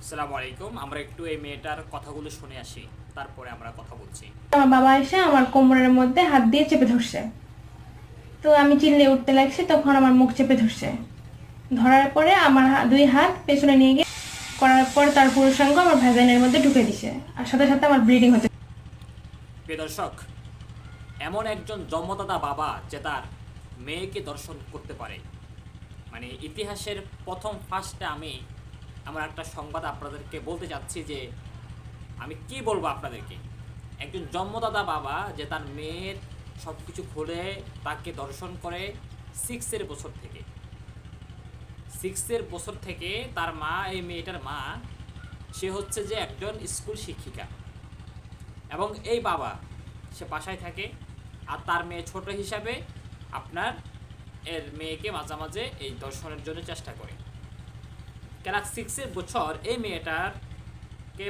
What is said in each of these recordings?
আসসালামু আলাইকুম। আমরা একটু এই মেয়েটার কথাগুলো শুনে আসি, তারপরে আমরা কথা বলছি। আমার বাবা এসে আমার কোমরের মধ্যে হাত দিয়ে চেপে ধরছে। তো আমি চিল্লে উঠতে লাগছি, তখন আমার মুখ চেপে ধরছে। ধরার পরে আমার দুই হাত পেছনে নিয়ে গিয়ে করার পর তার পুরুষাঙ্গ আমার ভ্যাজাইনের মধ্যে ঢুকে দিছে, আর সাথে সাথে আমার ব্লিডিং হতে। প্রিয় দর্শক, এমন একজন জন্মদাতা বাবা যে তার মেয়েকে দর্শন করতে পারে, মানে ইতিহাসের প্রথম ফার্স্টে আমার একটা সংবাদ আপনাদেরকে বলতে চাচ্ছি যে আমি কি বলবো আপনাদেরকে। একজন জন্মদাতা বাবা যে তার মেয়ের সব কিছু খুলে তাকে দর্শন করে সিক্সের বছর থেকে তার মা, এই মেয়েটার মা, সে হচ্ছে যে একজন স্কুল শিক্ষিকা, এবং এই বাবা সে বাসায় থাকে, আর তার মেয়ে ছোট হিসাবে আপনার এর মেয়েকে মাঝে মাঝে এই দর্শনের জন্য চেষ্টা করে। কেন 6 বছর এই মেয়েটারকে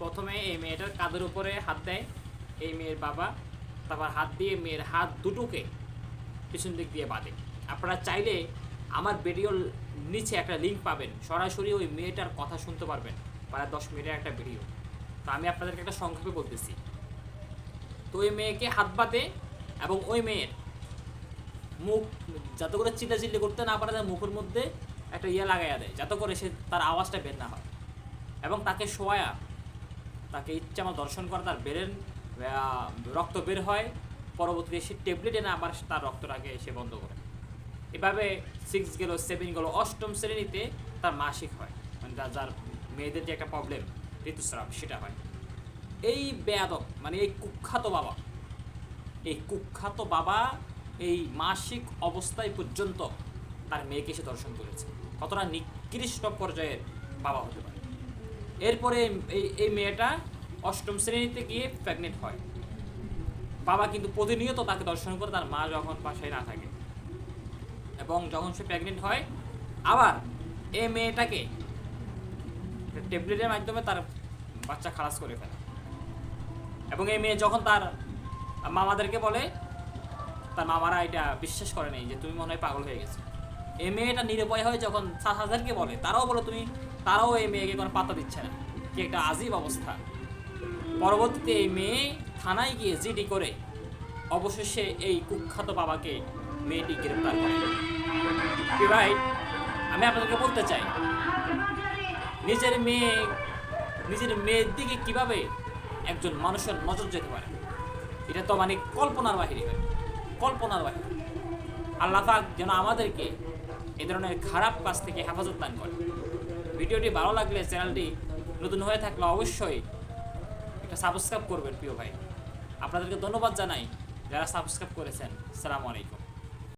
প্রথমে এই মেয়েটার কাঁধের উপরে হাত দেয় এই মেয়ের বাবা, তারপর হাত দিয়ে মেয়ের হাত দুটোকে পিছন দিক দিয়ে বাঁধে। আপনারা চাইলে আমার ভিডিওর নিচে একটা লিঙ্ক পাবেন, সরাসরি ওই মেয়েটার কথা শুনতে পারবেন, প্রায় 10 মিনিটের একটা ভিডিও। তো আমি আপনাদেরকে একটা সংক্ষেপে বলতেছি। তো ওই মেয়েকে হাত বাঁধে এবং ওই মেয়ের মুখ যাতে করে চিল্লাচিল্লি করতে না পারে, তার মুখের মধ্যে একটা লাগাইয়া দেয় যাতে করে সে তার আওয়াজটা বের না হয়, এবং তাকে শোয়া, তাকে ইচ্ছা আমার দর্শন করে, তার রক্ত বের হয়, পরবর্তীতে সে ট্যাবলেট এনে আবার তার রক্তটাকে সে বন্ধ করে। এভাবে 6 গেল, 7 গেল, 8ম শ্রেণীতে তার মাসিক হয়, মানে যার মেয়েদের যে একটা প্রবলেম ঋতুস্রাব সেটা হয়। এই বেয়াদব, মানে এই কুখ্যাত বাবা এই মাসিক অবস্থায় পর্যন্ত তার মেয়েকে সে দর্শন করেছে। কতটা নিকৃষ্ট পর্যায়ের বাবা হতে পারে। এরপরে এই মেয়েটা 8ম শ্রেণীতে গিয়ে প্রেগনেন্ট হয়। বাবা কিন্তু প্রতিনিয়ত তাকে দর্শন করে তার মা যখন বাসায় না থাকে, এবং যখন সে প্রেগনেন্ট হয় আবার এই মেয়েটাকে ট্যাবলেটের মাধ্যমে তার বাচ্চা খালাস করে ফেলে। এবং এই মেয়ে যখন তার মামাদেরকে বলে, তার মামারা এটা বিশ্বাস করে নেই, যে তুমি মনে হয় পাগল হয়ে গেছে। এই মেয়েটা নিরুপায় হয়ে যখন চাচাদেরকে বলে, তারাও বলে তারাও এই মেয়েকে কোনো পাত্তা দিচ্ছে না। কি একটা আজীব অবস্থা। পরবর্তীতে এই মেয়ে থানায় গিয়ে জিডি করে অবশেষে এই কুখ্যাত বাবাকে মেয়েটি গ্রেপ্তার করে। ভাই, আমি আপনাদেরকে বলতে চাই, নিজের মেয়ের দিকে কিভাবে একজন মানুষের নজর যেতে পারে, এটা তো মানে কল্পনার বাহিরে। আল্লাহ পাক যেন আমাদেরকে এই ধরনের খারাপ কাজ থেকে হেফাজত দান করে। ভিডিওটি ভালো লাগলে, চ্যানেলটি নতুন হয়ে থাকলে অবশ্যই একটা সাবস্ক্রাইব করবেন প্রিয় ভাই। আপনাদেরকে ধন্যবাদ জানাই যারা সাবস্ক্রাইব করেছেন। আসসালামু আলাইকুম।